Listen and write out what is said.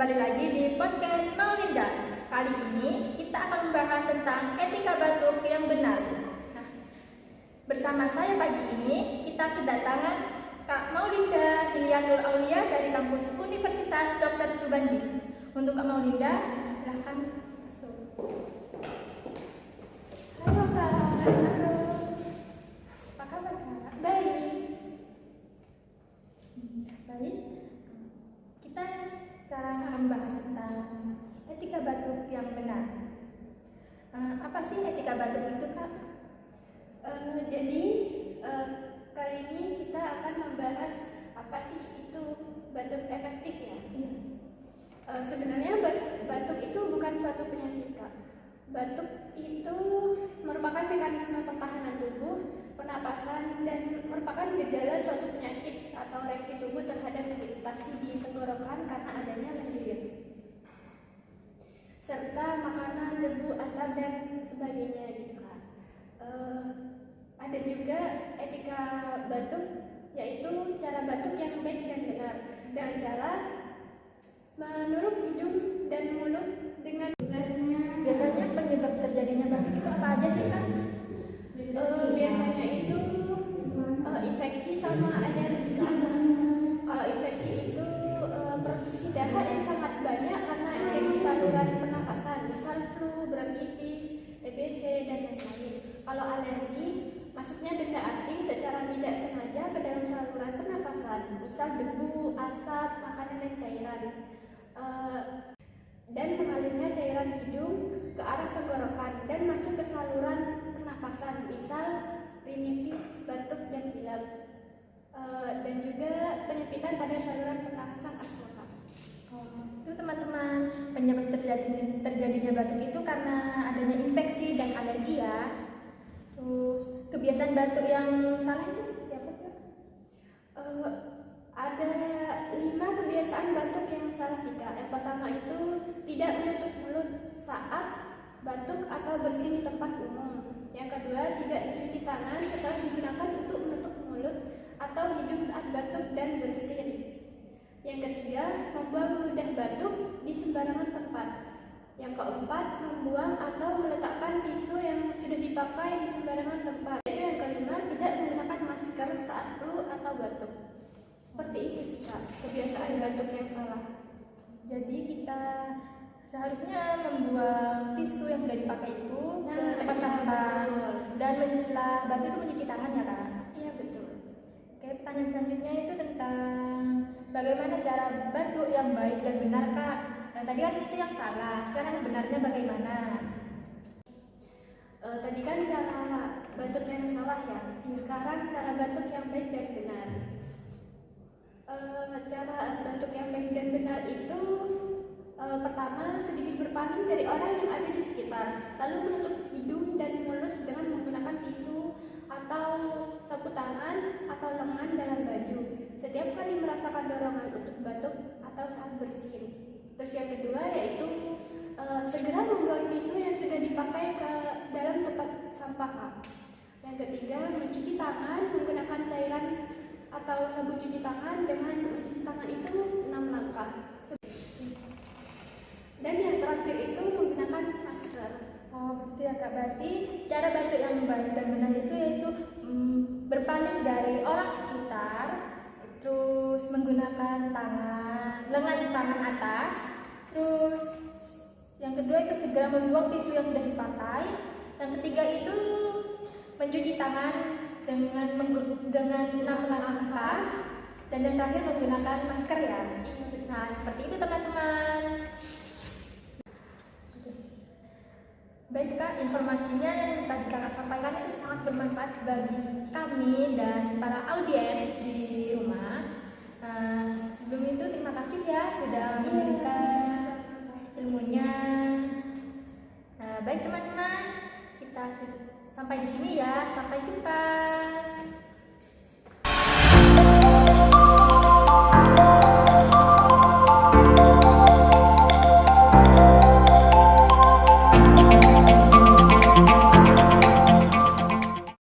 Kembali lagi di podcast Maulinda. Kali ini kita akan membahas tentang etika batuk yang benar. Nah, bersama saya pagi ini kita kedatangan Kak Maulinda Hilyatul Aulia dari kampus Universitas Dr. Subandi. Untuk Kak Maulinda, silahkan masuk. Halo Kak. Halo. Apa kabar Kak? Baik. Baik. Kita sekarang akan membahas tentang etika batuk yang benar. Apa sih etika batuk itu, Kak? Jadi kali ini kita akan membahas apa sih itu batuk efektif ya. Iya. Sebenarnya batuk itu bukan suatu penyakit, Kak. Batuk itu merupakan mekanisme pertahanan tubuh, pernapasan, dan merupakan gejala suatu penyakit atau reaksi tubuh terhadap iritasi di tenggorokan karena adanya lendir, serta makanan, debu, asap, dan sebagainya gitu kan. Ada juga etika batuk, yaitu cara batuk yang baik dan benar, dengan cara menutup hidung dan mulut dengan Biasanya penyebab terjadinya batuk itu apa aja sih, Kak? biasanya itu infeksi sama alergi, Kak. Kalau infeksi itu produksi darah yang sangat banyak karena infeksi saluran pernafasan, misal flu, bronkitis, TBC, dan lain-lain. Kalau alergi, masuknya benda asing secara tidak sengaja ke dalam saluran pernafasan, misal debu, asap, makanan, dan cairan. Dan mengalirnya cairan hidung ke arah tenggorokan dan masuk ke saluran pernapasan, misal rinitis, batuk, dan pilek. Dan juga penyempitan pada saluran pernapasan asma. Itu teman-teman, penyebab terjadinya batuk itu karena adanya infeksi dan alergi ya. Terus kebiasaan batuk yang salah itu seperti apa, Kak? Ada 5 kebiasaan batuk yang salah sih, Kak. Yang pertama itu tidak menutup mulut saat batuk atau bersin di tempat umum. Yang kedua, tidak mencuci tangan setelah digunakan untuk menutup mulut atau hidung saat batuk dan bersin. Yang ketiga, membuang ludah batuk di sembarangan tempat. Yang keempat, membuang atau meletakkan tisu yang sudah dipakai di sembarangan tempat. Dan yang kelima, tidak menggunakan masker saat flu atau batuk. Seperti itu sih, Kak, kebiasaan batuk yang salah. Jadi kita seharusnya membuang tisu yang sudah dipakai itu ke tempat sampah dan setelah batuk itu mencuci tangan ya, Kak? Iya, betul. Oke, pertanyaan selanjutnya itu tentang bagaimana cara batuk yang baik dan benar, Kak? Nah, tadi kan itu yang salah, sekarang benarnya bagaimana? Tadi kan cara batuk yang salah ya. Sekarang cara batuk yang baik dan benar. Cara batuk yang baik dan benar itu pertama, sedikit berpaling dari orang yang ada di sekitar, lalu menutup hidung dan mulut dengan menggunakan tisu atau sapu tangan atau lengan dalam baju setiap kali merasakan dorongan untuk batuk atau saat bersin. Terus yang kedua yaitu segera membuang tisu yang sudah dipakai ke dalam tempat sampah, Kak. Yang ketiga, mencuci tangan menggunakan cairan atau sabun cuci tangan dengan mencuci tangan itu 6 langkah. Dan yang terakhir itu menggunakan masker. Oh, betul ya, Kak. Berarti cara batuk yang baik dan benar itu yaitu berpaling dari orang sekitar, terus menggunakan lengan tangan atas, terus yang kedua itu segera membuang tisu yang sudah dipakai, yang ketiga itu mencuci tangan dengan 6 langkah, dan yang terakhir menggunakan masker ya. Nah, seperti itu teman-teman. Baik, Kak, informasinya yang tadi Kakak sampaikan itu sangat bermanfaat bagi kami dan para audiens di rumah. Sebelum itu terima kasih ya sudah memberikan ilmunya. Baik teman-teman, kita sampai di sini ya. Sampai jumpa.